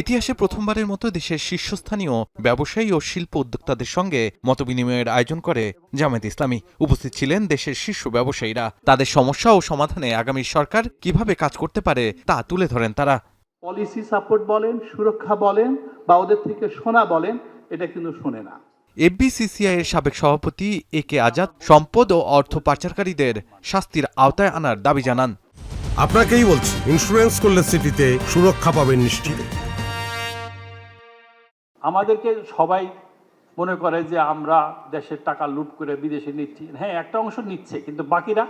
ইতিহাসে প্রথমবারের মতো দেশের শীর্ষস্থানীয় ব্যবসায়ী ও শিল্প উদ্যোক্তাদের সঙ্গে মতবিনিময়ের আয়োজন করে জামায়াতে ইসলামী। উপস্থিত ছিলেন দেশের শীর্ষ ব্যবসায়ীরা। তাদের সমস্যা ও সমাধানে আগামী সরকার কিভাবে কাজ করতে পারে তা তুলে ধরেন তারা। পলিসি সাপোর্ট বলেন, সুরক্ষা বলেন বা ওদের থেকে শোনা বলেন, এটা কিন্তু শোনে না। এফবিসিসিআই এর সাবেক সভাপতি এ কে আজাদ সম্পদ ও অর্থ পাচারকারীদের শাস্তির আওতায় আনার দাবি জানান। আপনাকেই বলছি, ইন্স্যুরেন্স করলে সিটিতে সুরক্ষা পাবেন নিশ্চিত। আমাদেরকে সবাই মনে করে যে আমরা দেশের টাকা লুট করে বিদেশে নিচ্ছি। হ্যাঁ, একটা অংশ নিচ্ছে, কিন্তু বাকিরা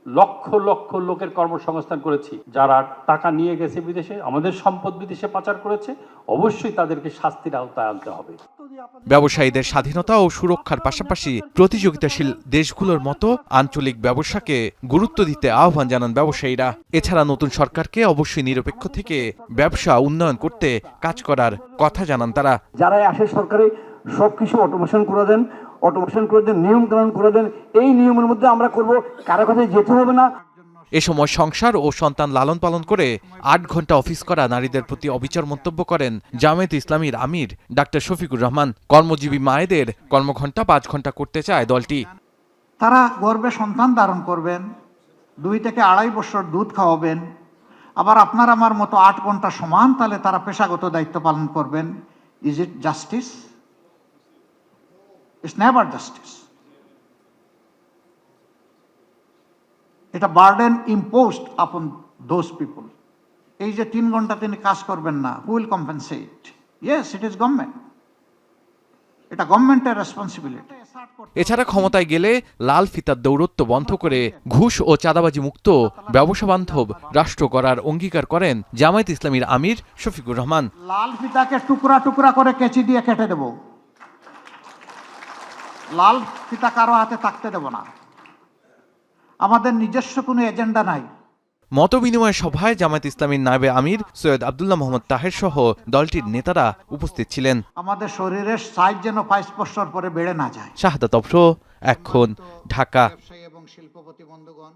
লক্ষ লক্ষ লোকের কর্মসংস্থান করেছি। যারা টাকা নিয়ে গেছে বিদেশে, আমাদের সম্পদ বিদেশে পাচার করেছে, অবশ্যই তাদেরকে শাস্তির আওতায় আনতে হবে। ব্যবসায়ীদের স্বাধীনতা ও সুরক্ষার পাশাপাশি প্রতিযোগিতাশীল দেশগুলোর মতো আঞ্চলিক ব্যবসাকে গুরুত্ব দিতে আহ্বান জানান ব্যবসায়ীরা। এছাড়া নতুন সরকারকে অবশ্যই নিরপেক্ষ থেকে ব্যবসা উন্নয়ন করতে কাজ করার কথা জানান তারা। যারা আসে সরকারে সবকিছু অটোমেশন করে দেন, নিয়ম কানুন করে দেন। এই নিয়মের মধ্যে আমরা করব, কারো কাছে যেতে হবে না। এ সময় সংসার ও সন্তান লালন পালন করে ৮ ঘন্টা অফিস করা নারীদের প্রতি অবিচার মন্তব্য করেন জামায়াতে ইসলামীর আমির ডাক্তার শফিকুর রহমান। কর্মজীবী মায়েদের কর্মঘণ্টা ৫ ঘন্টা করতে চায় দলটি। তারা গর্ভে সন্তান ধারণ করবেন, ২ থেকে ২.৫ বছর দুধ খাওয়াবেন, আবার আপনার আমার মতো ৮ ঘন্টা সমান তাহলে তারা পেশাগত দায়িত্ব পালন করবেন। Is it justice? It's never justice. এটা বার্ডেন ইম্পোজড আপন দোজ পিপল। এই যে ৩ ঘন্টা তিনি কাজ করবেন না, who will compensate? Yes, it is government. এটা গভর্নমেন্টের রেসপন্সিবিলিটি। এছাড়া ক্ষমতায় গেলে লাল ফিতার দৌরত্ব বন্ধ করে ঘুষ ও চাঁদাবাজি মুক্ত ব্যবসা বান্ধব রাষ্ট্র করার অঙ্গীকার করেন জামায়াতে ইসলামীর আমির শফিকুর রহমান। লাল ফিতাকে টুকরা টুকরা করে কেচি দিয়ে কেটে দেব। লাল ফিতা কারো হাতে থাকতে দেব না। আমাদের নিজস্ব কোনো এজেন্ডা নাই। মতবিনিময় সভায় জামায়াতে ইসলামীর নায়েবে আমির সৈয়দ আব্দুল্লাহ মোহাম্মদ তাহের সহ দলটির নেতারা উপস্থিত ছিলেন। আমাদের শরীরের সাইজ যেন ৫ বছর পরে বেড়ে না যায়। শাহাদাত অফরো, এখন, ঢাকা। এবং শিল্পপতি বন্ধুগণ।